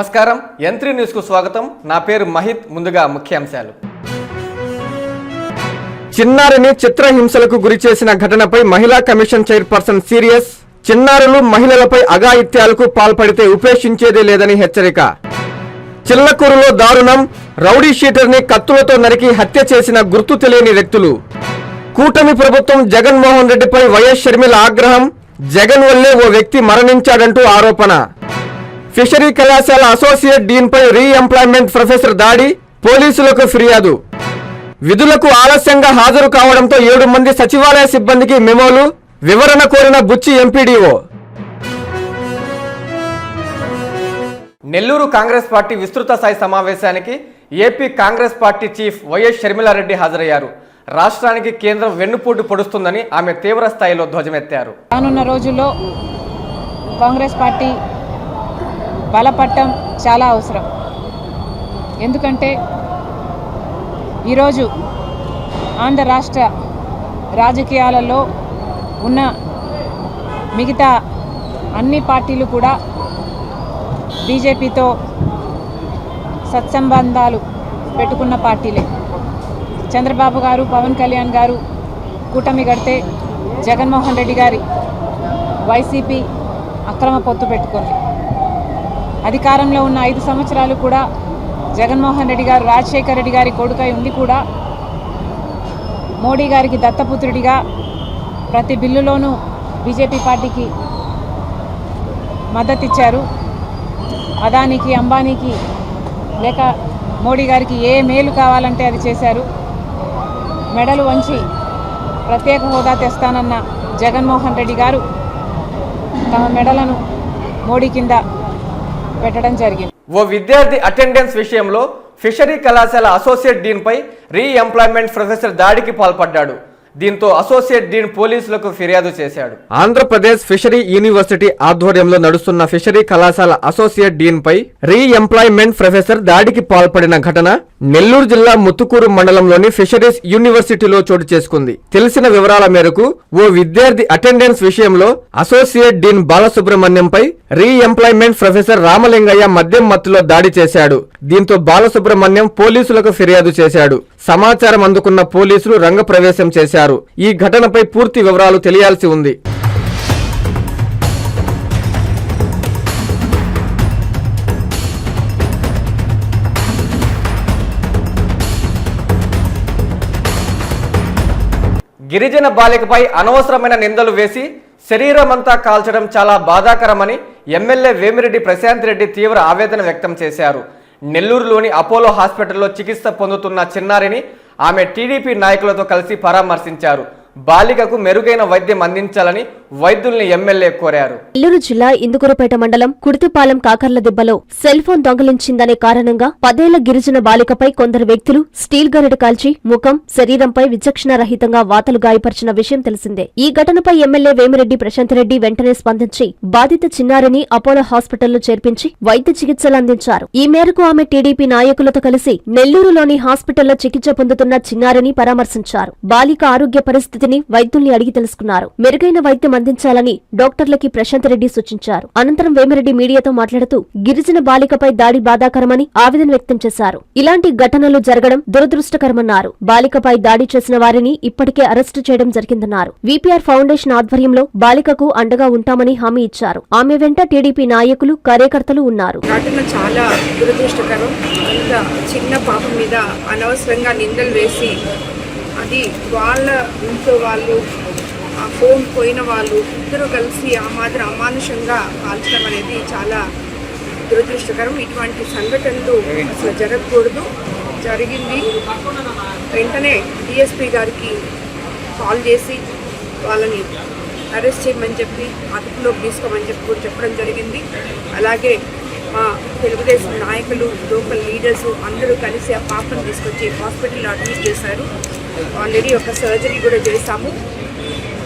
నమస్కారం యంత్రి న్యూస్ కు స్వాగతం. నా పేరు మహిత్. ముందుగా ముఖ్యాంశాలు. చిన్నారిని చిత్రహింసలకు గురిచేసిన ఘటనపై మహిళా కమిషన్ చైర్పర్సన్ సీరియస్. చిన్నారులు మహిళలపై అఘాయిత్యాలకు పాల్పడితే ఉపేక్షించేదే లేదని హెచ్చరిక. చిల్లకూరులో దారుణం. రౌడీ షీటర్ని కత్తులతో నరికి హత్య చేసిన గుర్తు తెలియని వ్యక్తులు. కూటమి ప్రభుత్వం జగన్మోహన్ రెడ్డిపై వైఎస్ షర్మిల ఆగ్రహం. జగన్ వల్లే ఓ వ్యక్తి మరణించాడంటూ ఆరోపణ. ఫిషరీ కళాశాల అసోసియేట్ డీన్పై రీఎంప్లాయ్మెంట్ ప్రొఫెసర్ దాడి. పోలీసులకు ఫిర్యాదు. విధులకు ఆలస్యంగా హాజరు కావడంతో 7 మంది సచివాలయ సిబ్బందికి మెమోలు. వివరణ కోరిన బుచ్చి ఎంపీడీఓ. నెల్లూరు కాంగ్రెస్ పార్టీ విస్తృత స్థాయి సమావేశానికి AP Congress party chief YS Sharmila Reddy హాజరయ్యారు. రాష్ట్రానికి కేంద్రం వెన్నుపోటు పొడుస్తుందని ఆమె తీవ్ర స్థాయిలో ధ్వజమెత్తారు. రానున్న రోజుల్లో కాంగ్రెస్ పార్టీ బలపడటం చాలా అవసరం. ఎందుకంటే ఈరోజు ఆంధ్ర రాష్ట్ర రాజకీయాలలో ఉన్న మిగతా అన్ని పార్టీలు కూడా బీజేపీతో సత్సంబంధాలు పెట్టుకున్న పార్టీలే. చంద్రబాబు గారు, పవన్ కళ్యాణ్ గారు కూటమి కడితే జగన్మోహన్ రెడ్డి గారి వైసీపీ అక్రమ పొత్తు పెట్టుకుంది. అధికారంలో ఉన్న 5 సంవత్సరాలు కూడా జగన్మోహన్ రెడ్డి గారు రాజశేఖర్ రెడ్డి గారి కొడుకై ఉండి కూడా మోడీ గారికి దత్తపుత్రుడిగా ప్రతి బిల్లులోనూ బీజేపీ పార్టీకి మద్దతు ఇచ్చారు. అదానికి, అంబానీకి లేక మోడీ గారికి ఏ మేలు కావాలంటే అది చేశారు. మెడలు వంచి ప్రత్యేక హోదా తెస్తానన్న జగన్మోహన్ రెడ్డి గారు తమ మెడలను మోడీ కింద పెట్టడం జరిగింది. ఓ విద్యార్థి అటెండెన్స్ విషయంలో ఫిషరీ కళాశాల అసోసియేట్ డీన్పై రీఎంప్లాయ్మెంట్ ప్రొఫెసర్ దాడికి పాల్పడ్డాడు. దీంతో అసోసియేట్ డీన్ పోలీసులకు ఫిర్యాదు చేశాడు. ఆంధ్రప్రదేశ్ ఫిషరీ యూనివర్సిటీ ఆధ్వర్యంలో నడుస్తున్న ఫిషరీ కళాశాల అసోసియేట్ డీన్పై రీఎంప్లాయ్మెంట్ ప్రొఫెసర్ దాడికి పాల్పడిన ఘటన నెల్లూరు జిల్లా ముత్తుకూరు మండలంలోని ఫిషరీస్ యూనివర్సిటీలో చోటు చేసుకుంది. తెలిసిన వివరాల మేరకు ఓ విద్యార్థి అటెండెన్స్ విషయంలో అసోసియేట్ డీన్ బాలసుబ్రహ్మణ్యంపై రీఎంప్లాయ్మెంట్ ప్రొఫెసర్ రామలింగయ్య మద్యం మత్తులో దాడి చేశాడు. దీంతో బాలసుబ్రహ్మణ్యం పోలీసులకు ఫిర్యాదు చేశాడు. సమాచారం అందుకున్న పోలీసులు రంగప్రవేశం చేశారు. ఈ ఘటనపై పూర్తి వివరాలు తెలియాల్సి ఉంది. గిరిజన బాలికపై అనవసరమైన నిందలు వేసి శరీరమంతా కాల్చడం చాలా బాధాకరమని ఎమ్మెల్యే వేమిరెడ్డి ప్రశాంత్ రెడ్డి తీవ్ర ఆవేదన వ్యక్తం చేశారు. నెల్లూరులోని అపోలో హాస్పిటల్లో చికిత్స పొందుతున్న చిన్నారిని ఆమె టీడీపీ నాయకులతో కలిసి పరామర్శించారు. బాలికకు మెరుగైన వైద్యం అందించాలని వైద్యుల్ని ఎమ్మెల్యే కోరారు. నెల్లూరు జిల్లా ఇందుకూరుపేట మండలం కుడితిపాలెం కాకర్ల దిబ్బలో సెల్ ఫోన్ దొంగిలించిందనే కారణంగా 10 ఏళ్ల గిరిజన బాలికపై కొందరు వ్యక్తులు స్టీల్ గరిట కాల్చి ముఖం, శరీరంపై విచక్షణారహితంగా వాతలు గాయపరిచిన విషయం తెలిసిందే. ఈ ఘటనపై ఎమ్మెల్యే వేమిరెడ్డి ప్రశాంత్ రెడ్డి వెంటనే స్పందించి బాధిత చిన్నారిని అపోలో హాస్పిటల్లో చేర్పించి వైద్య చికిత్సలు అందించారు. ఈ మేరకు ఆమె టీడీపీ నాయకులతో కలిసి నెల్లూరులోని హాస్పిటల్లో చికిత్స పొందుతున్న చిన్నారిని పరామర్శించారు. బాలిక ఆరోగ్య పరిస్థితిని వైద్యుల్ని అడిగి తెలుసుకున్నారు. మెరుగైన వైద్యం అందించాలని డాక్టర్లకి ప్రశాంత్ రెడ్డి సూచించారు. అనంతరం వేమిరెడ్డి మీడియాతో మాట్లాడుతూ గిరిజన బాలికపై దాడి బాధాకరమని ఆవేదన వ్యక్తం చేశారు. ఇలాంటి ఘటనలు జరగడం దురదృష్టకరమన్నారు. బాలికపై దాడి చేసిన వారిని ఇప్పటికే అరెస్టు చేయడం జరిగిందన్నారు. వీపీఆర్ ఫౌండేషన్ ఆధ్వర్యంలో బాలికకు అండగా ఉంటామని హామీ ఇచ్చారు. ఆమె వెంట టీడీపీ నాయకులు, కార్యకర్తలు ఉన్నారు. చాలా దురదృష్టకరం. చిన్న పాప మీద అనవసరంగా నిందలు వేసి అది వాళ్ళ ఇంట్లో వాళ్ళు, ఆ ఫోన్ పోయిన వాళ్ళు ఇద్దరు కలిసి ఆ మాత్రం అమానుషంగా కాల్చడం అనేది చాలా దురదృష్టకరం. ఇటువంటి సంఘటనలు అసలు జరగకూడదు. జరిగింది వెంటనే డిఎస్పీ గారికి కాల్ చేసి వాళ్ళని అరెస్ట్ చేయమని చెప్పి అదుపులోకి తీసుకోమని చెప్పి కూడా చెప్పడం జరిగింది. అలాగే మా తెలుగుదేశం నాయకులు, లోకల్ లీడర్స్ అందరూ కలిసి ఆ పాపను తీసుకొచ్చి హాస్పిటల్లో అడ్మిట్ చేశారు. ఆల్రెడీ ఒక సర్జరీ కూడా చేశాము.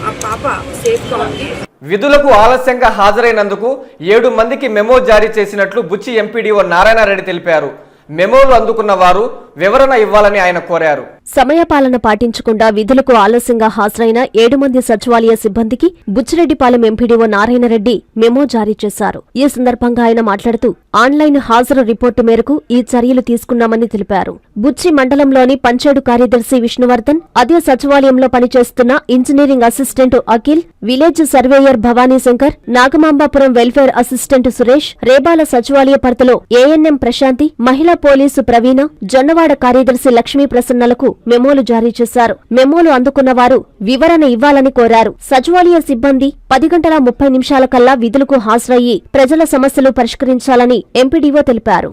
ఆ పాప సేఫ్గా ఉంది. విధులకు ఆలస్యంగా హాజరైనందుకు 7 మందికి మెమో జారీ చేసినట్లు బుచ్చి ఎంపీడీఓ నారాయణరెడ్డి తెలిపారు. మెమోలు అందుకున్న వారు వివరణ ఇవ్వాలని ఆయన కోరారు. సమయపాలన పాటించకుండా విధులకు ఆలస్యంగా హాజరైన 7 మంది సచివాలయ సిబ్బందికి బుచ్చిరెడ్డిపాలెం ఎంపీడీఓ నారాయణరెడ్డి మెమో జారీ చేశారు. ఈ సందర్భంగా ఆయన మాట్లాడుతూ ఆన్లైన్ హాజరు రిపోర్టు మేరకు ఈ చర్యలు తీసుకున్నామని తెలిపారు. బుచ్చి మండలంలోని పంచేడు కార్యదర్శి విష్ణువర్ధన్, అదే సచివాలయంలో పనిచేస్తున్న engineering assistant Akhil, village surveyor Bhavani Shankar, Nagamambapuram welfare assistant Suresh, Rebala సచివాలయ పరిధిలో ఏఎన్ఎం ప్రశాంతి, మహిళా పోలీసు ప్రవీణ, జొన్నవాడ కార్యదర్శి లక్ష్మీ ప్రసన్నలకు మెమోలు జారీ చేశారు. మెమోలు అందుకున్న వారు వివరణ ఇవ్వాలని కోరారు. సచివాలయ సిబ్బంది 10 గంటల 30 నిమిషాల కల్లా విధులకు హాజరయ్యి ప్రజల సమస్యలు పరిష్కరించాలని ఎంపీడీఓ తెలిపారు.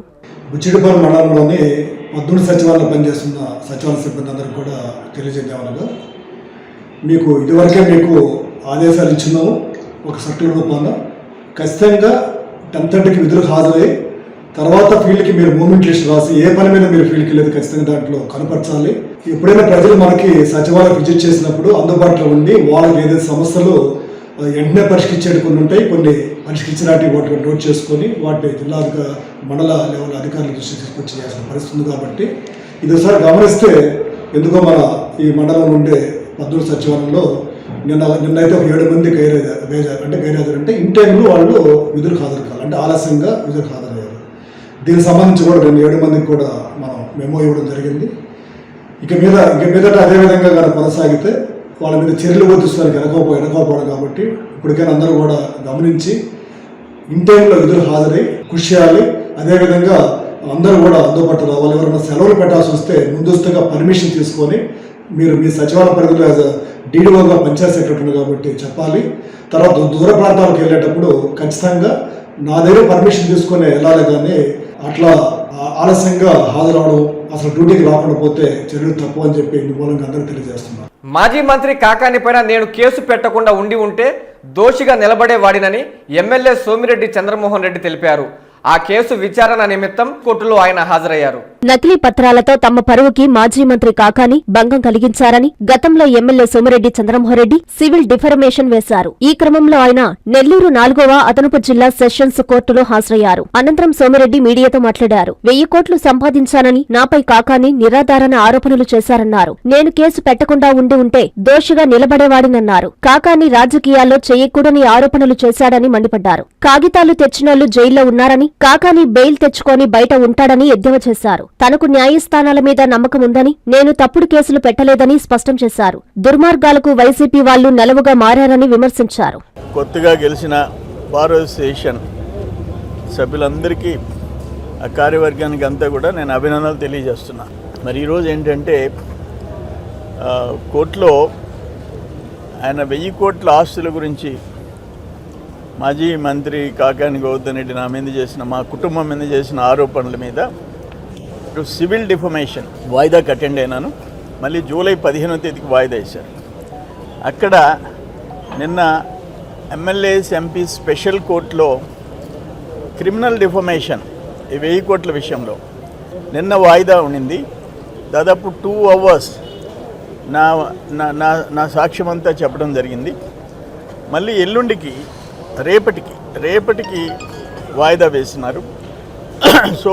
బుచ్చిరెడ్డిపాలెం మండలంలోని 13 సచివాలయంలో పనిచేస్తున్న సచివాలయ సిబ్బంది అందరికీ కూడా తెలియజేద్దామనగా, మీకు ఇదివరకే మీకు ఆదేశాలు ఇచ్చినాము. ఒక సర్క్యులర్ రూపంలో ఖచ్చితంగా 10:30కి విధులకు హాజరై తర్వాత ఫీల్డ్కి మీరు మూమెంట్ లిస్ట్ రాసి ఏ పని మీద మీరు ఫీల్డ్కి వెళ్ళేది ఖచ్చితంగా దాంట్లో కనపరచాలి. ఎప్పుడైనా ప్రజలు మనకి సచివాలయం విజిట్ చేసినప్పుడు అందుబాటులో ఉండి వాళ్ళకి ఏదైతే సమస్యలు వెంటనే పరిష్కరించేది కొన్ని ఉంటాయి, కొన్ని పరిష్కరించినట్టు వాటిని నోట్ చేసుకొని వాటిని జిల్లా మండల లెవెల్ అధికారుల దృష్టి తీసుకొచ్చి చేయాల్సిన పరిస్థితి ఉంది. కాబట్టి ఇది ఒకసారి గమనిస్తే ఎందుకో మన ఈ మండలం ఉండే 13 సచివాలయంలో నిన్నైతే ఒక 7 మంది గైరాజరు అంటే ఇన్ టైంలో వాళ్ళు విధులకు హాజరు కావాలి, అంటే ఆలస్యంగా విధులకు హాజరయ్యారు. దీనికి సంబంధించి కూడా 7 మందికి కూడా మనం మెమో ఇవ్వడం జరిగింది. ఇక మీదట అదేవిధంగా కానీ కొనసాగితే వాళ్ళ మీద చర్యలు పోతున్నానికి వెనకపోవడం. కాబట్టి ఇప్పటికైనా అందరూ కూడా గమనించి ఇన్ టైంలో విధులు హాజరై కృషి చేయాలి. అదేవిధంగా అందరూ కూడా అందుబాటులో రావాలి. ఎవరైనా సెలవులు పెట్టాల్సి వస్తే ముందస్తుగా పర్మిషన్ తీసుకొని మీరు మీ సచివాలయ పరిధిలో యాజ్ డీడీఓగా పంచాయత్ సెక్రటరీ కాబట్టి చెప్పాలి. తర్వాత దూర ప్రాంతాలకు వెళ్ళేటప్పుడు ఖచ్చితంగా నా దగ్గర పర్మిషన్ తీసుకొని వెళ్ళాలి, కానీ అట్లా ఆలస్యంగా హాజరవడం, అసలు డ్యూటీకి రాకుండా పోతే చర్యలు తప్పు అని చెప్పి ఇందు మూలంగా అందరూ తెలియజేస్తున్నారు. మాజీ మంత్రి కాకాని పైన నేను కేసు పెట్టకుండా ఉంటే దోషిగా నిలబడేవాడినని ఎమ్మెల్యే సోమిరెడ్డి చంద్రమోహన్ రెడ్డి తెలిపారు. ఆ కేసు విచారణ నిమిత్తం కోర్టులో ఆయన హాజరయ్యారు. నకిలీ పత్రాలతో తమ పరువుకి మాజీ మంత్రి కాకాని భంగం కలిగించారని గతంలో MLA Somireddy Chandramohan Reddy civil defamation వేశారు. ఈ క్రమంలో ఆయన నెల్లూరు 4వ అదనపు జిల్లా సెషన్స్ కోర్టులో హాజరయ్యారు. అనంతరం సోమిరెడ్డి మీడియాతో మాట్లాడారు. 1000 కోట్లు సంపాదించానని నాపై కాకాని నిరాధారణ ఆరోపణలు చేశారన్నారు. నేను కేసు పెట్టకుండా ఉంటే దోషిగా నిలబడేవాడినన్నారు. కాకాని రాజకీయాల్లో చేయకూడని ఆరోపణలు చేశాడని మండిపడ్డారు. కాగితాలు తెచ్చినోళ్లు జైల్లో ఉన్నారని, కాకాని బెయిల్ తెచ్చుకొని బయట ఉంటాడని ఎద్దేవా చేశారు. తనకు న్యాయస్థానాల మీద నమ్మకం ఉందని, నేను తప్పుడు కేసులు పెట్టలేదని స్పష్టం చేశారు. దుర్మార్గాలకు వైసీపీ వాళ్లు నెలవుగా మారారని విమర్శించారు. కొత్తగా గెలిచిన బార్ అసోసియేషన్ సభ్యులందరికీ, ఆ కార్యవర్గానికి అంతా కూడా నేను అభినందనలు తెలియజేస్తున్నా. మరి ఈరోజు ఏంటంటే కోర్టులో ఆయన 1000 కోట్ల ఆస్తుల గురించి మాజీ మంత్రి కాకాని గోవర్ధన్ రెడ్డి నా మీద చేసిన, మా కుటుంబం మీద చేసిన ఆరోపణల మీద సివిల్ డిఫమేషన్ వాయిదాకి అటెండ్ అయినాను. మళ్ళీ జూలై 15వ తేదీకి వాయిదా వేశారు. అక్కడ నిన్న ఎమ్మెల్యేస్ ఎంపీ స్పెషల్ కోర్టులో క్రిమినల్ డిఫమేషన్ ఈ 1000 కోట్ల విషయంలో నిన్న వాయిదా ఉండింది. దాదాపు 2 hours నా సాక్ష్యం అంతా చెప్పడం జరిగింది. మళ్ళీ ఎల్లుండికి రేపటికి వాయిదా వేసినారు. సో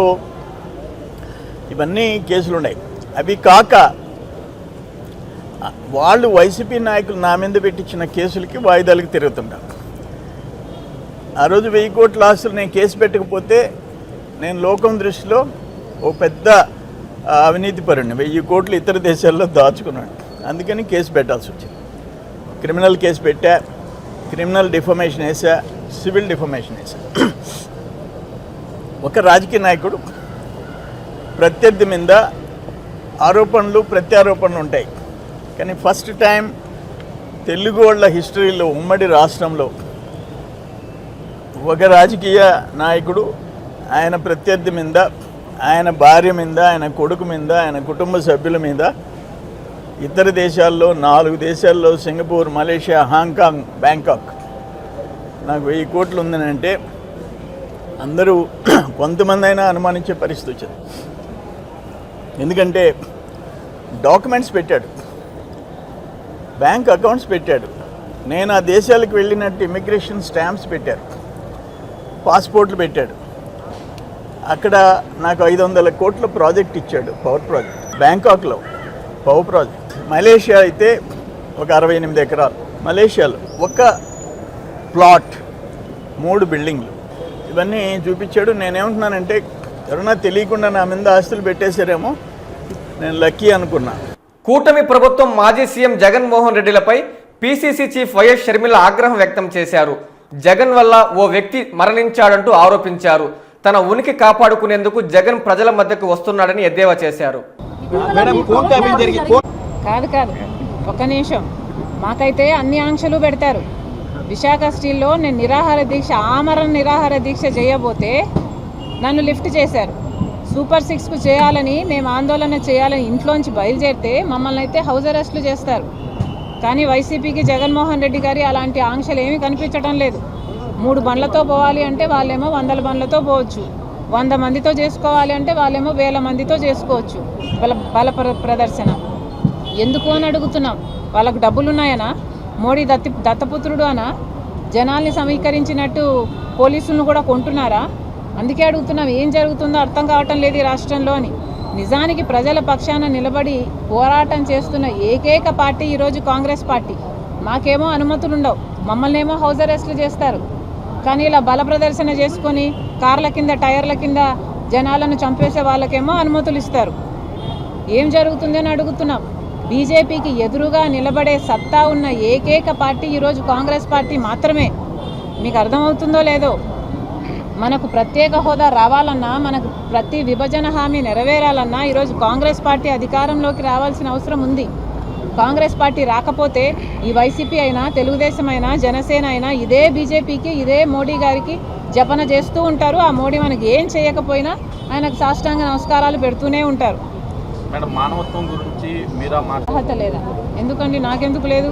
ఇవన్నీ కేసులు ఉన్నాయి. అవి కాక వాళ్ళు వైసీపీ నాయకులు నా మీద పెట్టించిన కేసులకి వాయిదాలకు తిరుగుతుంటారు. ఆ రోజు 1000 కోట్ల ఆస్తులు నేను కేసు పెట్టకపోతే నేను లోకం దృష్టిలో ఓ పెద్ద అవినీతి పరుణ్ణి, 1000 కోట్లు ఇతర దేశాల్లో దాచుకున్నాడు. అందుకని కేసు పెట్టాల్సి వచ్చింది. క్రిమినల్ కేసు పెట్టా, క్రిమినల్ డిఫమేషన్ వేసా, సివిల్ డిఫమేషన్ వేసా. ఒక రాజకీయ నాయకుడు ప్రత్యర్థి మీద ఆరోపణలు ప్రత్యారోపణలు ఉంటాయి, కానీ ఫస్ట్ టైం తెలుగు వాళ్ళ హిస్టరీలో ఉమ్మడి రాష్ట్రంలో ఒక రాజకీయ నాయకుడు ఆయన ప్రత్యర్థి మీద, ఆయన భార్య మీద, ఆయన కొడుకు మీద, ఆయన కుటుంబ సభ్యుల మీద ఇతర దేశాల్లో 4 దేశాల్లో సింగపూర్, మలేషియా, హాంకాంగ్, బ్యాంకాక్ నాకు 1000 కోట్లు ఉందని అంటే అందరూ కొంతమంది అయినా అనుమానించే పరిస్థితి వచ్చింది. ఎందుకంటే డాక్యుమెంట్స్ పెట్టాడు, బ్యాంక్ అకౌంట్స్ పెట్టాడు, నేను ఆ దేశాలకు వెళ్ళినట్టు ఇమిగ్రేషన్ స్టాంప్స్ పెట్టారు, పాస్పోర్ట్లు పెట్టాడు. అక్కడ నాకు 500 కోట్ల ప్రాజెక్ట్ ఇచ్చాడు, పవర్ ప్రాజెక్ట్. బ్యాంకాక్లో పవర్ ప్రాజెక్ట్. మలేషియా అయితే ఒక 68 ఎకరాలు. మలేషియాలో ఒక ప్లాట్, 3 బిల్డింగ్లు, ఇవన్నీ చూపించాడు. నేనేమంటున్నానంటే ఎవరన్నా తెలియకుండా నా మీద ఆస్తులు పెట్టేశారేమో, నేను లక్కీ అనుకున్నా. కూటమి ప్రభుత్వం మాజీ సీఎం జగన్మోహన్ రెడ్డిలపై పీసీసీ చీఫ్ వైఎస్ షర్మిల ఆగ్రహం వ్యక్తం చేశారు. జగన్ వల్ల ఓ వ్యక్తి మరణించాడంటూ ఆరోపించారు. తన ఉనికి కాపాడుకునేందుకు జగన్ ప్రజల మధ్యకు వస్తున్నాడని ఎద్దేవా చేశారు. కాదు ఒక్క నిమిషం, మాకైతే అన్ని ఆంక్షలు పెడతారు. విశాఖ స్టీల్లో నేను ఆమరణ నిరాహార దీక్ష చేయబోతే నన్ను లిఫ్ట్ చేశారు. సూపర్ 6కు చేయాలని మేము ఆందోళన చేయాలని ఇంట్లోంచి బయలుదేరితే మమ్మల్ని అయితే హౌస్ అరెస్టులు చేస్తారు. కానీ వైసీపీకి జగన్మోహన్ రెడ్డి గారి అలాంటి ఆంక్షలు ఏమీ కనిపించడం లేదు. 3 బండ్లతో పోవాలి అంటే వాళ్ళేమో 100 బండ్లతో పోవచ్చు, 100 మందితో చేసుకోవాలి అంటే వాళ్ళేమో 1000 మందితో చేసుకోవచ్చు. బల ప్రదర్శన ఎందుకు అని అడుగుతున్నాం. వాళ్ళకు డబ్బులున్నాయనా? మోడీ దత్తపుత్రుడు అనా? జనాల్ని సమీకరించినట్టు పోలీసులను కూడా కొంటున్నారా? అందుకే అడుగుతున్నాం, ఏం జరుగుతుందో అర్థం కావటం లేదు ఈ రాష్ట్రంలో అని. నిజానికి ప్రజల పక్షాన నిలబడి పోరాటం చేస్తున్న ఏకైక పార్టీ ఈరోజు కాంగ్రెస్ పార్టీ. మాకేమో అనుమతులు ఉండవు, మమ్మల్ని ఏమో హౌస్ అరెస్టులు చేస్తారు. కానీ ఇలా బల ప్రదర్శన చేసుకొని కార్ల కింద, టైర్ల కింద జనాలను చంపేసే వాళ్ళకేమో అనుమతులు ఇస్తారు. ఏం జరుగుతుంది అని అడుగుతున్నాం. బీజేపీకి ఎదురుగా నిలబడే సత్తా ఉన్న ఏకైక పార్టీ ఈరోజు కాంగ్రెస్ పార్టీ మాత్రమే. మీకు అర్థమవుతుందో లేదో, మనకు ప్రత్యేక హోదా రావాలన్నా, మనకు ప్రతి విభజన హామీ నెరవేరాలన్నా ఈరోజు కాంగ్రెస్ పార్టీ అధికారంలోకి రావాల్సిన అవసరం ఉంది. కాంగ్రెస్ పార్టీ రాకపోతే ఈ వైసీపీ అయినా, తెలుగుదేశం అయినా, జనసేన అయినా ఇదే బీజేపీకి, ఇదే మోడీ గారికి జపన చేస్తూ ఉంటారు. ఆ మోడీ మనకి ఏం చేయకపోయినా ఆయనకు సాష్టాంగ నమస్కారాలు పెడుతూనే ఉంటారు. మేడం, మానవత్వం గురించి అర్హత లేదా? ఎందుకండి, నాకెందుకు లేదు?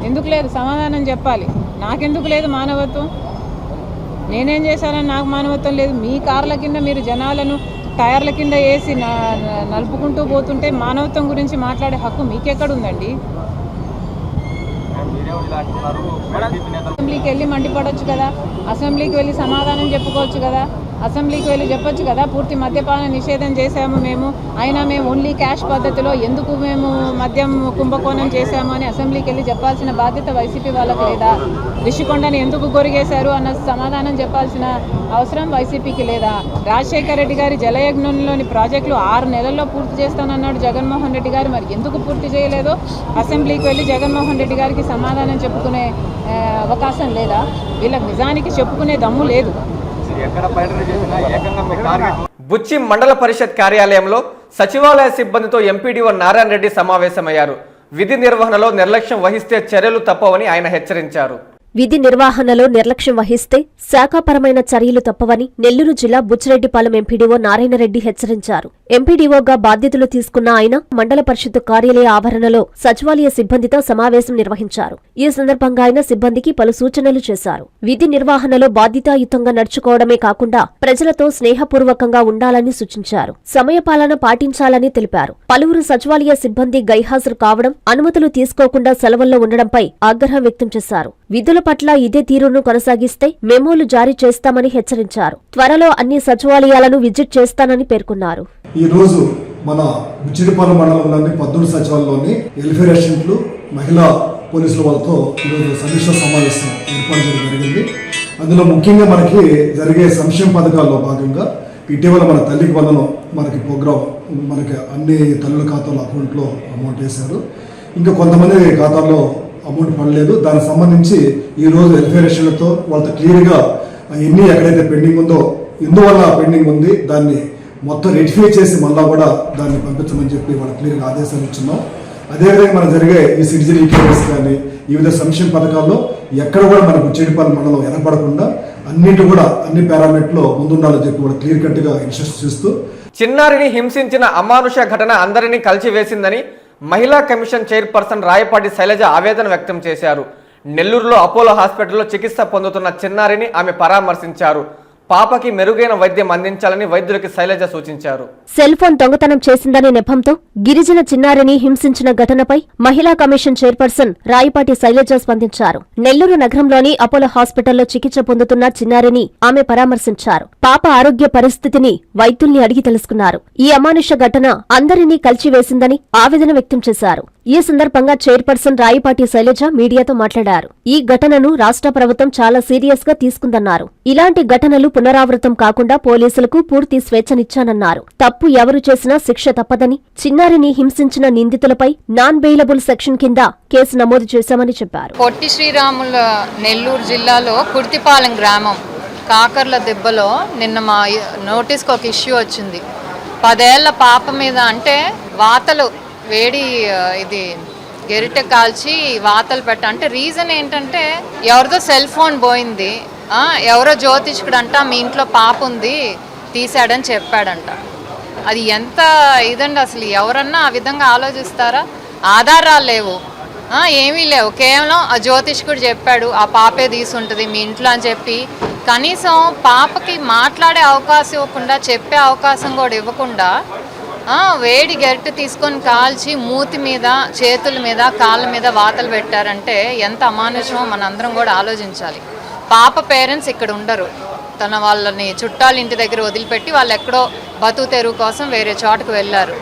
ఎందుకు లేదు? సమాధానం చెప్పాలి. నాకెందుకు లేదు మానవత్వం? నేనేం చేశానని నాకు మానవత్వం లేదు? మీ కార్ల కింద మీరు జనాలను టైర్ల కింద వేసి నలుపుకుంటూ పోతుంటే మానవత్వం గురించి మాట్లాడే హక్కు మీకెక్కడుందండి? అసెంబ్లీకి వెళ్ళి మండిపడవచ్చు కదా, అసెంబ్లీకి వెళ్ళి సమాధానం చెప్పుకోవచ్చు కదా, అసెంబ్లీకి వెళ్ళి చెప్పొచ్చు కదా పూర్తి మద్యపాన నిషేధం చేశాము మేము, అయినా మేము ఓన్లీ క్యాష్ పద్ధతిలో ఎందుకు మేము మద్యం కుంభకోణం చేశాము అని అసెంబ్లీకి వెళ్ళి చెప్పాల్సిన బాధ్యత వైసీపీ వాళ్ళకి లేదా? రిషికొండని ఎందుకు గొరిగేశారు అన్న సమాధానం చెప్పాల్సిన అవసరం వైసీపీకి లేదా? రాజశేఖర రెడ్డి గారి జలయజ్ఞంలోని ప్రాజెక్టులు 6 నెలల్లో పూర్తి చేస్తానన్నాడు జగన్మోహన్ రెడ్డి గారు. మరి ఎందుకు పూర్తి చేయలేదో అసెంబ్లీకి వెళ్ళి జగన్మోహన్ రెడ్డి గారికి సమాధానం చెప్పుకునే అవకాశం లేదా? వీళ్ళకి నిజానికి చెప్పుకునే దమ్ము లేదు. బుచ్చి మండల పరిషత్ కార్యాలయంలో సచివాలయ సిబ్బందితో ఎంపీడీఓ నారాయణ రెడ్డి సమావేశమయ్యారు. విధి నిర్వహణలో నిర్లక్ష్యం వహిస్తే చర్యలు తప్పవని ఆయన హెచ్చరించారు. విధి నిర్వహణలో నిర్లక్ష్యం వహిస్తే శాఖాపరమైన చర్యలు తప్పవని నెల్లూరు జిల్లా బుచ్చిరెడ్డిపాలెం ఎంపీడీఓ నారాయణరెడ్డి హెచ్చరించారు. ఎంపీడీఓగా బాధ్యతలు తీసుకున్న ఆయన మండల పరిషత్తు కార్యాలయ ఆవరణలో సచివాలయ సిబ్బందితో సమావేశం నిర్వహించారు. ఈ సందర్భంగా ఆయన సిబ్బందికి పలు సూచనలు చేశారు. విధి నిర్వహణలో బాధ్యతాయుతంగా నడుచుకోవడమే కాకుండా ప్రజలతో స్నేహపూర్వకంగా ఉండాలని సూచించారు. సమయపాలన పాటించాలని తెలిపారు. పలువురు సచివాలయ సిబ్బంది గైహాజరు కావడం, అనుమతులు తీసుకోకుండా సెలవుల్లో ఉండడంపై ఆగ్రహం వ్యక్తం చేశారు. విధుల పట్ల ఇదే తీరును కొనసాగిస్తే మెమోలు జారీ చేస్తామని హెచ్చరించారు. త్వరలో అన్ని సచివాలయాలను విజిట్ చేస్తానని పేర్కొన్నారు. ఈ రోజు మన బుచ్చిరెడ్డిపాలెం మండలంలోని 14 సచివాలయంలోని వెల్ఫేర్ అసిస్టెంట్లు, మహిళా పోలీసుల వాళ్ళతో ఈరోజు సమీక్ష సమావేశం ఏర్పాటు చేయడం జరిగింది. అందులో ముఖ్యంగా మనకి జరిగే సంక్షేమ పథకాల్లో భాగంగా ఇటీవల మన తల్లికి వందనం మనకి ప్రోగ్రాం, మనకి అన్ని తల్లుల ఖాతాలో అకౌంట్లో అమౌంట్ వేశారు. ఇంకా కొంతమంది ఖాతాల్లో అమౌంట్ పడలేదు. దానికి సంబంధించి ఈరోజు వెల్ఫేర్ అసిస్టెంట్లతో వాళ్ళతో క్లియర్గా ఎన్ని ఎక్కడైతే పెండింగ్ ఉందో, ఎందువల్ల పెండింగ్ ఉంది, దాన్ని మొత్తం రెటిఫై చేసి మళ్ళా కూడా దాన్ని పంపించమని చెప్పి వాళ్ళకి క్లియర్గా ఆదేశాలు ఇచ్చున్నాం. అదేవిధంగా మనకు జరిగే ఈ సిటిజన్ ఈకేఎస్ కానీ వివిధ సంక్షేమ పథకాల్లో ఎక్కడ కూడా మన బుచ్చిరెడ్డిపాలెం మండలం వెనపడకుండా అన్నింటి కూడా అన్ని పారామీటర్లో ముందుండాలని చెప్పి కూడా క్లియర్ కట్గా ఇన్స్ట్రక్షన్ చేస్తూ, చిన్నారిని హింసించిన అమానుష ఘటన అందరినీ కలిచివేసిందని మహిళా కమిషన్ చైర్పర్సన్ రాయపాటి శైలజ ఆవేదన వ్యక్తం చేశారు. నెల్లూరులో అపోలో హాస్పిటల్లో చికిత్స పొందుతున్న చిన్నారిని ఆమె పరామర్శించారు. పాపకి మెరుగైన వైద్యం అందించాలని వైద్యులకి శైలజ సూచించారు. సెల్ ఫోన్ దొంగతనం చేసిందనే నెపంతో గిరిజన చిన్నారిని హింసించిన ఘటనపై మహిళా కమిషన్ చైర్పర్సన్ రాయపాటి శైలజ స్పందించారు. నెల్లూరు నగరంలోని అపోలో హాస్పిటల్లో చికిత్స పొందుతున్న చిన్నారిని ఆమె పరామర్శించారు. పాప ఆరోగ్య పరిస్థితిని వైద్యుల్ని అడిగి తెలుసుకున్నారు. ఈ అమానుష ఘటన అందరినీ కలిచివేసిందని ఆవేదన వ్యక్తం చేశారు. ఈ సందర్భంగా చైర్పర్సన్ రాయపాటి శైలజ మీడియాతో మాట్లాడారు. ఈ ఘటనను రాష్ట్ర ప్రభుత్వం చాలా సీరియస్ గా తీసుకుందన్నారు. ఇలాంటి ఘటనలు పునరావృతం కాకుండా పోలీసులకు పూర్తి స్వేచ్ఛనిచ్చానన్నారు. తప్పు ఎవరు చేసినా శిక్ష తప్పదని, చిన్నారిని హింసించిన నిందితులపై నాన్ బెయిలబుల్ సెక్షన్ కింద కేసు నమోదు చేశామని చెప్పారు. పొట్టి శ్రీరాముల నెల్లూరు జిల్లాలో కుర్తిపాలెం గ్రామం కాకర్ల దెబ్బలో నిన్న మా నోటీస్కి ఒక ఇష్యూ వచ్చింది. 10 ఏళ్ల పాప మీద అంటే వాతలు వేడి ఇది గెరిటె కాల్చి వాతలు అంటే రీజన్ ఏంటంటే ఎవరిదో సెల్ ఫోన్ పోయింది, ఎవరో జ్యోతిష్కుడు అంట మీ ఇంట్లో పాప ఉంది తీసాడని చెప్పాడంట. అది ఎంత ఇదండి, అసలు ఎవరన్నా ఆ విధంగా ఆలోచిస్తారా? ఆధారాలు లేవు, ఏమీ లేవు, కేవలం ఆ జ్యోతిష్కుడు చెప్పాడు ఆ పాపే తీసుంటుంది మీ ఇంట్లో అని చెప్పి కనీసం పాపకి మాట్లాడే అవకాశం ఇవ్వకుండా, చెప్పే అవకాశం కూడా ఇవ్వకుండా వేడి గరిటె తీసుకొని కాల్చి మూతి మీద, చేతుల మీద, కాళ్ళ మీద వాతలు పెట్టారంటే ఎంత అమానుషమో మనందరం కూడా ఆలోచించాలి. పాప పేరెంట్స్ ఇక్కడ ఉండరు, తన వాళ్ళని చుట్టాల ఇంటి దగ్గర వదిలిపెట్టి వాళ్ళు ఎక్కడో బతుకు తెరువు కోసం వేరే చోటుకు వెళ్ళారు.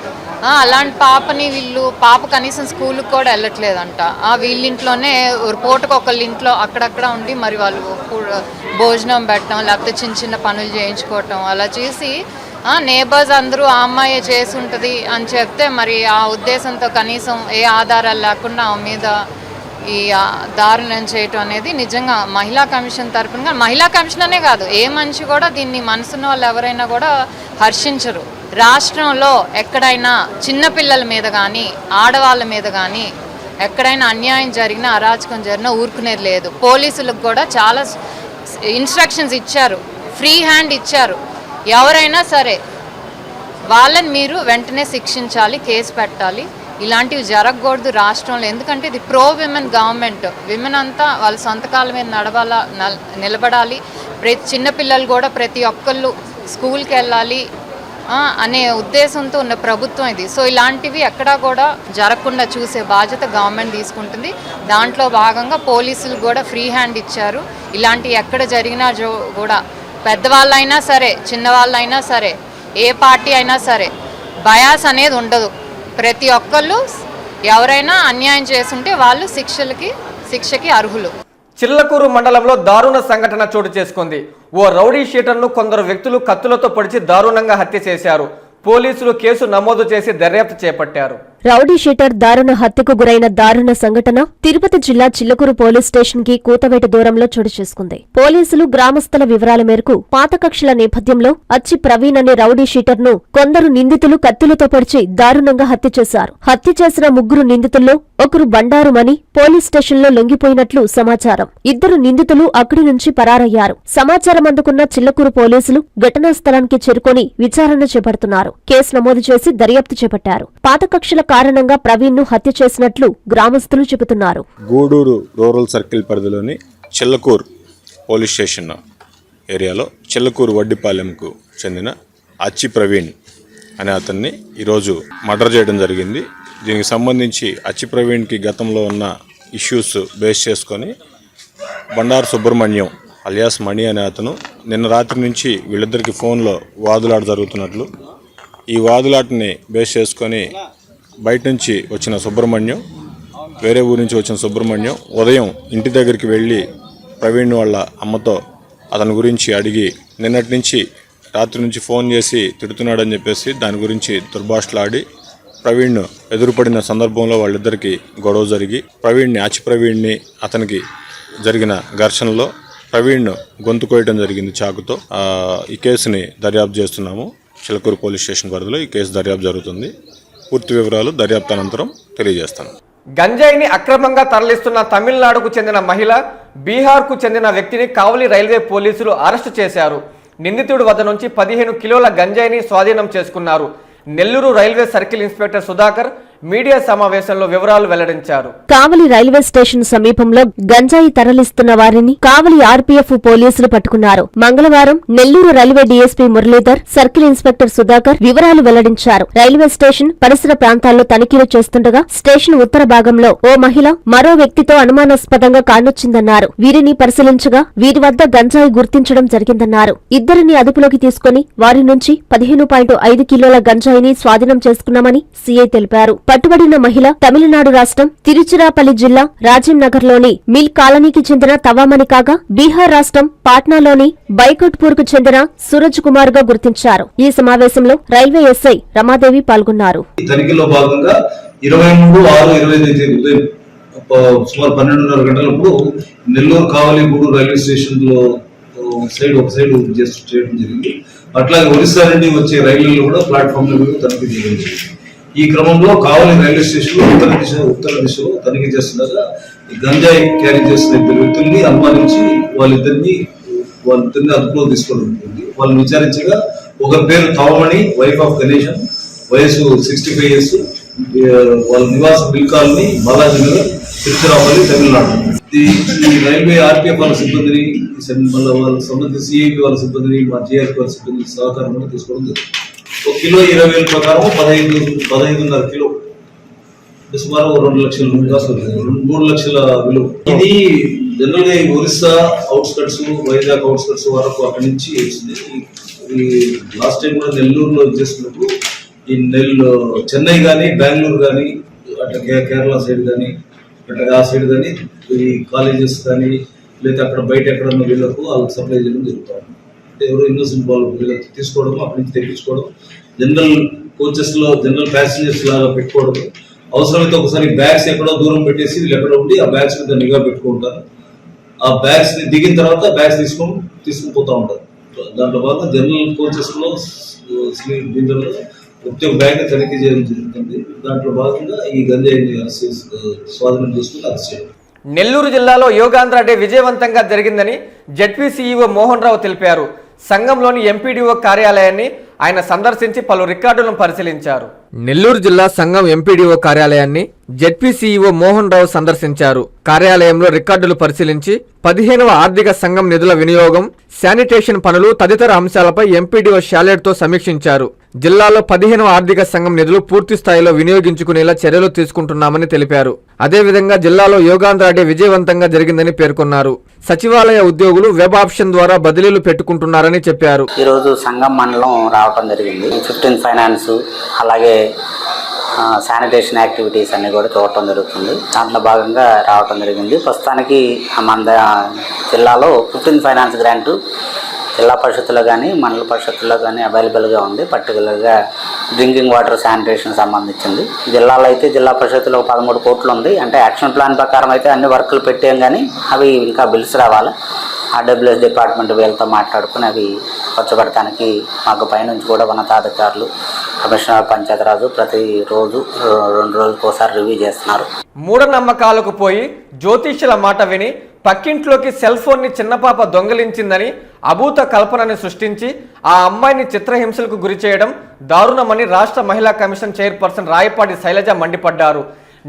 అలాంటి పాపని పాప కనీసం స్కూల్కి కూడా వెళ్ళట్లేదంట. వీళ్ళింట్లోనే పూటకు ఒకళ్ళ ఇంట్లో అక్కడక్కడ ఉండి మరి వాళ్ళు భోజనం పెట్టడం, లేకపోతే చిన్న చిన్న పనులు చేయించుకోవటం అలా చేసి నేబర్స్ అందరూ ఆ అమ్మాయి చేసి ఉంటుంది అని చెప్తే మరి ఆ ఉద్దేశంతో కనీసం ఏ ఆధారాలు లేకుండా ఆమె మీద ఈ దారుణం చేయటం అనేది నిజంగా మహిళా కమిషన్ తరపున, మహిళా కమిషన్ అనే కాదు ఏ మనిషి కూడా దీన్ని మనసున్న వాళ్ళు ఎవరైనా కూడా హర్షించరు. రాష్ట్రంలో ఎక్కడైనా చిన్నపిల్లల మీద కానీ ఆడవాళ్ళ మీద కానీ ఎక్కడైనా అన్యాయం జరిగినా, అరాచకం జరిగినా ఊరుకునేది లేదు. పోలీసులకు కూడా చాలా ఇన్స్ట్రక్షన్స్ ఇచ్చారు, ఫ్రీ హ్యాండ్ ఇచ్చారు. ఎవరైనా సరే వాళ్ళని మీరు వెంటనే శిక్షించాలి, కేసు పెట్టాలి. ఇలాంటివి జరగకూడదు రాష్ట్రంలో. ఎందుకంటే ఇది ప్రో విమెన్ గవర్నమెంట్. విమెన్ అంతా వాళ్ళ సొంత కాళ్ళ మీద నిలబడాలి. చిన్నపిల్లలు కూడా ప్రతి ఒక్కళ్ళు స్కూల్కి వెళ్ళాలి అనే ఉద్దేశంతో ఉన్న ప్రభుత్వం ఇది. సో ఇలాంటివి ఎక్కడా కూడా జరగకుండా చూసే బాధ్యత గవర్నమెంట్ తీసుకుంటుంది. దాంట్లో భాగంగా పోలీసులు కూడా ఫ్రీ హ్యాండ్ ఇచ్చారు. ఇలాంటివి ఎక్కడ జరిగినా కూడా పెద్దవాళ్ళైనా సరే, చిన్నవాళ్ళైనా సరే, ఏ పార్టీ అయినా సరే బయాస్ అనేది ఉండదు. ప్రతి ఒక్కళ్ళు ఎవరైనా అన్యాయం చేస్తుంటే వాళ్ళు శిక్షకి అర్హులు. చిల్లకూరు మండలంలో దారుణ సంఘటన చోటు చేసుకుంది. ఓ రౌడీ షీటర్ను కొందరు వ్యక్తులు కత్తులతో పొడిచి దారుణంగా హత్య చేశారు. పోలీసులు కేసు నమోదు చేసి దర్యాప్తు చేపట్టారు. రౌడీ షీటర్ దారుణ హత్యకు గురైన దారుణ సంఘటన తిరుపతి జిల్లా చిల్లకూరు పోలీస్ స్టేషన్ కి కూతవేట దూరంలో చోటు చేసుకుంది. పోలీసులు గ్రామస్తుల వివరాల మేరకు పాత కక్షల నేపథ్యంలో అచ్చి ప్రవీణ్ అనే రౌడీ షీటర్ ను కొందరు నిందితులు కత్తులతో పొడిచి దారుణంగా హత్య చేశారు. హత్య చేసిన 3 నిందితుల్లో ఒకరు బండారుమని పోలీస్ స్టేషన్లో లొంగిపోయినట్లు సమాచారం. 2 నిందితులు అక్కడి నుంచి పరారయ్యారు. సమాచారం అందుకున్న చిల్లకూరు పోలీసులు ఘటనా స్థలానికి చేరుకొని విచారణ చేపడుతున్నారు. కేసు నమోదు చేసి దర్యాప్తు చేపట్టారు. పాత కక్షల కారణంగా ప్రవీణ్ ను హత్య చేసినట్లు గ్రామస్తులు చెబుతున్నారు. గూడూరు రూరల్ సర్కిల్ పరిధిలోని చిల్లకూరు పోలీస్ స్టేషన్ ఏరియాలో చిల్లకూరు వడ్డిపాలెంకు చెందిన అచ్చి ప్రవీణ్ అనే అతన్ని ఈరోజు మర్డర్ చేయడం జరిగింది. దీనికి సంబంధించి అచ్చి ప్రవీణ్కి గతంలో ఉన్న ఇష్యూస్ బేస్ చేసుకొని బండారు సుబ్రహ్మణ్యం అలియాస్ మణి అనే అతను నిన్న రాత్రి నుంచి వీళ్ళిద్దరికి ఫోన్లో వాదులాట జరుగుతున్నట్లు, ఈ వాదులాటని బేస్ చేసుకొని బయట నుంచి వచ్చిన సుబ్రహ్మణ్యం, వేరే ఊరి నుంచి వచ్చిన సుబ్రహ్మణ్యం ఉదయం ఇంటి దగ్గరికి వెళ్ళి ప్రవీణ్ వాళ్ళ అమ్మతో అతని గురించి అడిగి నిన్నటి నుంచి రాత్రి నుంచి ఫోన్ చేసి తిడుతున్నాడని చెప్పేసి దాని గురించి దుర్భాషలాడి ప్రవీణ్ ఎదురుపడిన సందర్భంలో వాళ్ళిద్దరికి గొడవ జరిగి అచ్చి ప్రవీణ్ని అతనికి జరిగిన ఘర్షణలో ప్రవీణ్ గొంతు కోయడం జరిగింది చాకుతో. ఈ కేసుని దర్యాప్తు చేస్తున్నాము. చిల్లకూరు పోలీస్ స్టేషన్ పరిధిలో ఈ కేసు దర్యాప్తు జరుగుతుంది. పూర్తి వివరాలు దర్యాప్తు అనంతరం తెలియజేస్తాను. గంజాయిని అక్రమంగా తరలిస్తున్న తమిళనాడుకు చెందిన మహిళ, బీహార్కు చెందిన వ్యక్తిని కావలి రైల్వే పోలీసులు అరెస్టు చేశారు. నిందితుడి వద్ద నుంచి 15 కిలోల గంజాయిని స్వాధీనం చేసుకున్నారు. Nellore railway circle inspector Sudhakar media సమావేశంలో వివరాలు వెల్లడించారు. కావలి రైల్వే స్టేషన్ సమీపంలో గంజాయి తరలిస్తున్న వారిని కావలి ఆర్పీఎఫ్ పోలీసులు పట్టుకున్నారు. మంగళవారం Nellore railway DSP Muralidhar, circle inspector Sudhakar వివరాలు వెల్లడించారు. రైల్వే స్టేషన్ పరిసర ప్రాంతాల్లో తనిఖీలు చేస్తుండగా స్టేషన్ ఉత్తర భాగంలో ఓ మహిళ మరో వ్యక్తితో అనుమానాస్పదంగా కానొచ్చిందన్నారు. వీరిని పరిశీలించగా వీరి వద్ద గంజాయి గుర్తించడం జరిగిందన్నారు. ఇద్దరిని అదుపులోకి తీసుకుని వారి నుంచి 15.5 కిలోల గంజాయిని స్వాధీనం చేసుకున్నామని సీఐ తెలిపారు. పట్టుబడిన మహిళ తమిళనాడు రాష్ట్రం తిరుచిరాపల్లి జిల్లా రాజీవ్ నగర్ లోని మిల్ కాలనీకి చెందిన తవామణి కాగా బీహార్ రాష్ట్రం పాట్నాలోని బైకట్పూర్ కు చెందిన సూరజ్ కుమార్ గా గుర్తించారు. ఈ సమావేశంలో రైల్వే ఎస్ఐ రమాదేవి పాల్గొన్నారు. తనిఖీలో భాగంగా 23/6/25 ఉదయం సుమారు 12:30 గంటలప్పుడు నెల్లూరు కావలి గూడూరు రైల్వే స్టేషన్ లో ఒక సైడ్ చేయడం జరిగింది. అట్లాగే ఒరిస్సా నుండి వచ్చే రైళ్లలో కూడా ప్లాట్ఫామ్ లో తనిఖీ చేయడం జరిగింది. ఈ క్రమంలో కావలి రైల్వే స్టేషన్ లో ఉత్తర దిశలో తనిఖీ చేస్తుండగా గంజాయి క్యారీ చేస్తున్న ఇద్దరు వ్యక్తుల్ని అనుమానించి వాళ్ళిద్దరిని అదుపులో తీసుకోవడం జరిగింది. వాళ్ళని విచారించగా ఒకరి పేరు తవమణి, వైఫ్ ఆఫ్ గణేశన్, వయసు 65 years, వాళ్ళ నివాసం మిల్ కాలనీ, బాలాజీ నగర్, తిరుచిరాపల్లి, తమిళనాడు. ఈ రైల్వే ఆర్పీఎఫ్ వాళ్ళ సిబ్బందిని, మళ్ళీ వాళ్ళకి సంబంధించి సిఐపి వాళ్ళ సిబ్బందిని, మా జిఆర్పి వాళ్ళ సిబ్బంది సహకారం కూడా తీసుకోవడం జరిగింది. 1 కిలో 20,000 ప్రకారం 15.5 కిలో సుమారు 2 లక్షల కాస్ట్, 3 లక్షల విలువ. ఇది జనరల్ గా ఒరిస్సా అవుట్స్కట్స్, వైజాగ్ అవుట్స్కట్స్ వరకు అక్కడి నుంచి వచ్చింది. ఈ లాస్ట్ టైం కూడా నెల్లూరులో చేసినప్పుడు ఈ చెన్నై కానీ, బెంగళూరు కానీ, అట్లా కేరళ సైడ్ కానీ, అట్లా ఆ సైడ్ కానీ ఈ కాలేజెస్ కానీ లేదా అక్కడ బయట ఎక్కడన్నా వీళ్ళకు వాళ్ళకి సప్లై చేయడం జరుగుతుంది. ఎవరో ఇన్నోసెంట్ వాళ్ళు వీళ్ళకి తీసుకోవడం, అక్కడి నుంచి తెప్పించుకోవడం, జనరల్ కోచెస్ లో జనరల్ ప్యాసింజర్స్ లాగా పెట్టుకోవడం. అవసరమైతే ఒకసారి బ్యాగ్స్ ఎక్కడో దూరం పెట్టేసి వీళ్ళు ఎక్కడ ఉండి ఆ బ్యాగ్స్ మీద నిఘా పెట్టుకుంటారు. ఆ బ్యాగ్స్ ని దిగిన తర్వాత బ్యాగ్స్ తీసుకుని పోతా ఉంటారు. దాంట్లో భాగంగా జనరల్ కోచెస్ లో దీంట్లో ప్రతి ఒక్క బ్యాగ్ ని తనిఖీ చేయడం జరుగుతుంది. దాంట్లో భాగంగా ఈ గంజాయిని స్వాధీనం చేసుకుని అరెస్ట్ చేయడం. నెల్లూరు జిల్లాలో యోగాంధ్ర డే విజయవంతంగా జరిగిందని జెడ్పీ సీఈఓ మోహన్ రావు తెలిపారు. సంఘంలోని ఎంపీడీఓ కార్యాలయాన్ని ఆయన సందర్శించి పలు రికార్డులను పరిశీలించారు. నెల్లూరు జిల్లా సంఘం ఎంపీడీఓ కార్యాలయాన్ని జెడ్పీ సీఈఓ మోహన్ రావు సందర్శించారు. కార్యాలయంలో రికార్డులు పరిశీలించి 15వ ఆర్థిక సంఘం నిధుల వినియోగం, శానిటేషన్ పనులు తదితర అంశాలపై ఎంపీడీఓ షాలెట్తో సమీక్షించారు. జిల్లాలో 15వ ఆర్థిక సంఘం నిధులు పూర్తి స్థాయిలో వినియోగించుకునేలా చర్యలు తీసుకుంటున్నామని తెలిపారు. అదేవిధంగా జిల్లాలో యోగాంధ్ర డే విజయవంతంగా జరిగిందని పేర్కొన్నారు. సచివాలయ ఉద్యోగులు వెబ్ ఆప్షన్ ద్వారా బదిలీలు పెట్టుకుంటున్నారని చెప్పారు. ఈ రోజు సంఘం మండలం రావడం జరిగింది. 15 ఫైనాన్స్ అలాగే శానిటేషన్ యాక్టివిటీస్ అన్ని కూడా చూడటం జరుగుతుంది. దాంట్లో భాగంగా రావటం జరిగింది. ప్రస్తుతానికి మన జిల్లాలో 15 ఫైనాన్స్ గ్రాంట్ జిల్లా పరిషత్తులో కానీ మండల పరిషత్తులో కానీ అవైలబుల్గా ఉంది. పర్టికులర్గా డ్రింకింగ్ వాటర్ శానిటేషన్ సంబంధించింది. జిల్లాలో అయితే జిల్లా పరిషత్తులో 13 కోట్లు ఉంది. అంటే యాక్షన్ ప్లాన్ ప్రకారం అయితే అన్ని వర్కులు పెట్టాం కానీ అవి ఇంకా బిల్స్ రావాలి. ఆర్డబ్ల్యూఎస్ డిపార్ట్మెంట్ వీళ్ళతో మాట్లాడుకుని అవి ఖర్చు పెడతానికి మాకు పైనుంచి కూడా ఉన్నతాధికారులు, కమిషనర్ పంచాయతీరాజు ప్రతిరోజు 2 రోజులకు ఒకసారి రివ్యూ చేస్తున్నారు. మూఢనమ్మకాలకు పోయి జ్యోతిష్యుల మాట విని పక్కింట్లోకి సెల్ ఫోన్ ని చిన్నపాప దొంగిలించిందని అభూత కల్పనని సృష్టించి ఆ అమ్మాయిని చిత్రహింసలకు గురి చేయడం దారుణమని రాష్ట్ర మహిళా కమిషన్ చైర్పర్సన్ రాయపాటి శైలజ మండిపడ్డారు.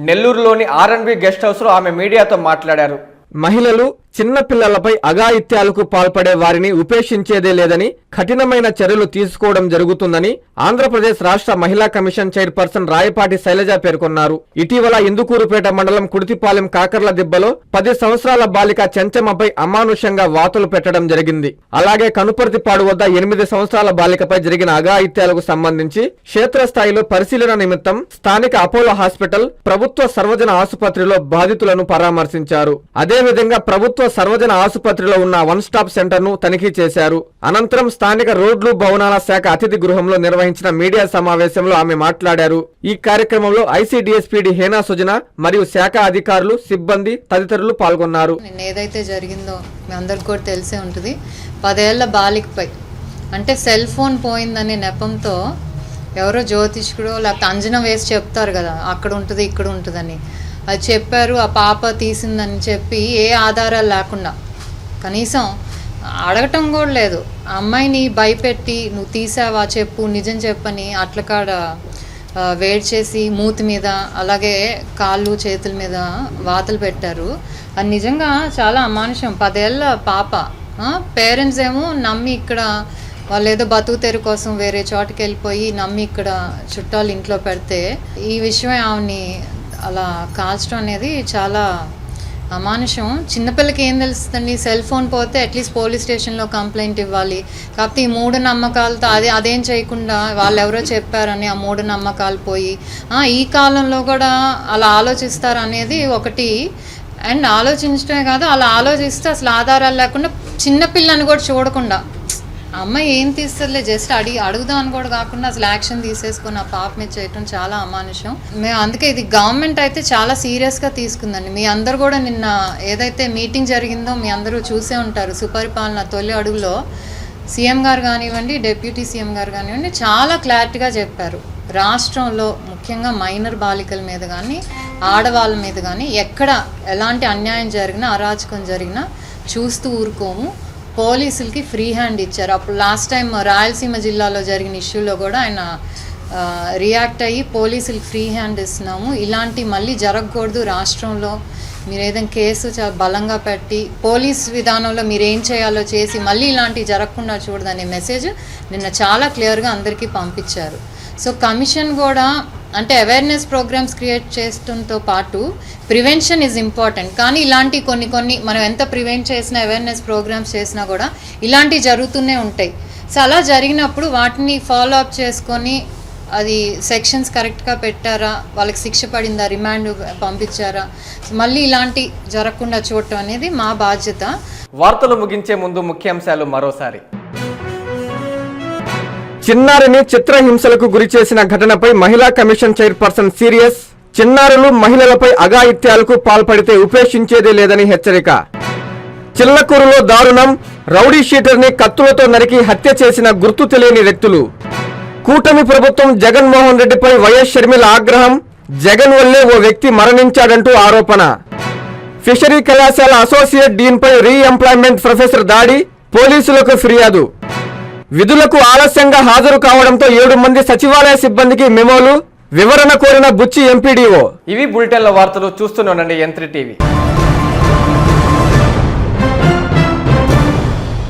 నెల్లూరులోని R&B గెస్ట్ హౌస్ లో ఆమె మీడియాతో మాట్లాడారు. మహిళలు చిన్న పిల్లలపై అఘాయిత్యాలకు పాల్పడే వారిని ఉపేక్షించేదే లేదని కఠినమైన చర్యలు తీసుకోవడం జరుగుతుందని ఆంధ్రప్రదేశ్ రాష్ట్ర మహిళా కమిషన్ చైర్పర్సన్ రాయపాటి శైలజ పేర్కొన్నారు. ఇటీవల ఇందుకూరుపేట మండలం కుడితిపాలెం కాకర్ల దిబ్బలో 10 సంవత్సరాల బాలిక చెంచమ్మపై అమానుషంగా వాతులు పెట్టడం జరిగింది. అలాగే కనుపర్తిపాడు వద్ద 8 సంవత్సరాల బాలికపై జరిగిన అఘాయిత్యాలకు సంబంధించి క్షేత్రస్థాయిలో పరిశీలన నిమిత్తం స్థానిక అపోలో హాస్పిటల్, ప్రభుత్వ సర్వజన ఆసుపత్రిలో బాధితులను పరామర్శించారు. అదేవిధంగా ప్రభుత్వ సర్వజన ఆసుపత్రిలో ఉన్న 1 స్టాప్ సెంటర్ ను తనిఖీ చేశారు. అనంతరం స్థానిక రోడ్లు భవనాల శాఖ అతిథి గృహంలో నిర్వహించిన మీడియా సమావేశంలో ఆమె మాట్లాడారు. ఈ కార్యక్రమంలో ఐసీడీఎస్పీడీ హేనా సుజన మరియు శాఖ అధికారులు, సిబ్బంది తదితరులు పాల్గొన్నారు. ఏదైతే జరిగిందో మీ అందరికి కూడా తెలిసే ఉంటుంది. 10 ఏళ్ల బాలికపై అంటే సెల్ ఫోన్ పోయిందనే నెపంతో ఎవరో జ్యోతిష్కుడో లేకపోతే అంజనం వేసి చెప్తారు కదా, అక్కడ ఉంటుంది ఇక్కడ ఉంటుందని. అది చెప్పారు, ఆ పాప తీసిందని చెప్పి ఏ ఆధారాలు లేకుండా కనీసం అడగటం కూడా లేదు. ఆ అమ్మాయిని భయపెట్టి నువ్వు తీసావా చెప్పు, నిజం చెప్పని అట్ల కాడ వేడి చేసి మూతి మీద అలాగే కాళ్ళు చేతుల మీద వాతలు పెట్టారు. అది నిజంగా చాలా అమానుషం. 10 ఏళ్ళ పాప, పేరెంట్స్ ఏమో నమ్మి ఇక్కడ వాళ్ళు ఏదో బతుకు తెరు కోసం వేరే చోటుకి వెళ్ళిపోయి నమ్మి ఇక్కడ చుట్టాలు ఇంట్లో పెడితే ఈ విషయమే ఆమెని అలా కాల్చడం అనేది చాలా అమానుషం. చిన్నపిల్లకి ఏం తెలుస్తుందండి? సెల్ ఫోన్ పోతే అట్లీస్ట్ పోలీస్ స్టేషన్లో కంప్లైంట్ ఇవ్వాలి. కాకపోతే ఈ మూఢనమ్మకాలతో అదేం చేయకుండా వాళ్ళు ఎవరో చెప్పారని ఆ మూఢనమ్మకాలు పోయి ఈ కాలంలో కూడా అలా ఆలోచిస్తారు అనేది ఒకటి. అండ్ ఆలోచించడమే కాదు, అలా ఆలోచిస్తే అసలు ఆధారాలు లేకుండా చిన్నపిల్లని కూడా చూడకుండా అమ్మాయి ఏం తీస్తుందిలే జస్ట్ అడుగుదాం అని కూడా కాకుండా అసలు యాక్షన్ తీసేసుకొని ఆ పాప మీద చేయటం చాలా అమానుషం. మేము అందుకే ఇది గవర్నమెంట్ అయితే చాలా సీరియస్గా తీసుకుందండి. మీ అందరు కూడా నిన్న ఏదైతే మీటింగ్ జరిగిందో మీ అందరూ చూసే ఉంటారు. సుపరిపాలన తొలి అడుగులో సీఎం గారు కానివ్వండి, డిప్యూటీ సీఎం గారు కానివ్వండి చాలా క్లారిటీగా చెప్పారు. రాష్ట్రంలో ముఖ్యంగా మైనర్ బాలికల మీద కానీ ఆడవాళ్ళ మీద కానీ ఎక్కడ ఎలాంటి అన్యాయం జరిగినా అరాచకం జరిగినా చూస్తూ ఊరుకోము. పోలీసులకి ఫ్రీ హ్యాండ్ ఇచ్చారు. అప్పుడు లాస్ట్ టైం రాయలసీమ జిల్లాలో జరిగిన ఇష్యూలో కూడా ఆయన రియాక్ట్ అయ్యి పోలీసులకి ఫ్రీ హ్యాండ్ ఇస్తున్నాము, ఇలాంటి మళ్ళీ జరగకూడదు రాష్ట్రంలో, మీరు ఏదైనా కేసు చాలా బలంగా పెట్టి పోలీస్ విధానంలో మీరు ఏం చేయాలో చేసి మళ్ళీ ఇలాంటివి జరగకుండా చూడదనే మెసేజ్ నిన్న చాలా క్లియర్గా అందరికీ పంపించారు. సో కమిషన్ కూడా అంటే అవేర్నెస్ ప్రోగ్రామ్స్ క్రియేట్ చేయడంతో పాటు ప్రివెన్షన్ ఈజ్ ఇంపార్టెంట్. కానీ ఇలాంటి కొన్ని మనం ఎంత ప్రివెంట్ చేసినా అవేర్నెస్ ప్రోగ్రామ్స్ చేసినా కూడా ఇలాంటివి జరుగుతూనే ఉంటాయి. సో అలా జరిగినప్పుడు వాటిని ఫాలో అప్ చేసుకొని అది సెక్షన్స్ కరెక్ట్గా పెట్టారా, వాళ్ళకి శిక్ష పడిందా, రిమాండ్ పంపించారా, మళ్ళీ ఇలాంటి జరగకుండా చూడటం అనేది మా బాధ్యత. వార్తలు ముగించే ముందు ముఖ్యాంశాలు మరోసారి. చిన్నారిని చిత్రహింసలకు గురి చేసిన ఘటనపై మహిళా కమిషన్ చైర్పర్సన్ సీరియస్. చిన్నారులు మహిళలపై అఘాయిత్యాలకు పాల్పడితే ఉపేక్షించేదే లేదని హెచ్చరిక. చిల్లకూరులో దారుణం, రౌడీ షీటర్ని కత్తులతో నరికి హత్య చేసిన గుర్తు తెలియని వ్యక్తులు. కూటమి ప్రభుత్వం జగన్మోహన్ రెడ్డిపై వైఎస్ షర్మిల ఆగ్రహం, జగన్ వల్లే ఓ వ్యక్తి మరణించాడంటూ ఆరోపణ. ఫిషరీ కళాశాల అసోసియేట్ డీన్పై రీఎంప్లాయ్మెంట్ ప్రొఫెసర్ దాడి, పోలీసులకు ఫిర్యాదు. విధులకు ఆలస్యంగా హాజరు కావడంతో 7 మంది సచివాలయ సిబ్బందికి మెమోలు, వివరణ కోరిన బుచ్చి ఎంపీడీఓ. ఇవి బులెటిన్ల వార్తలు. చూస్తూనే ఉండండి N3 టీవీ.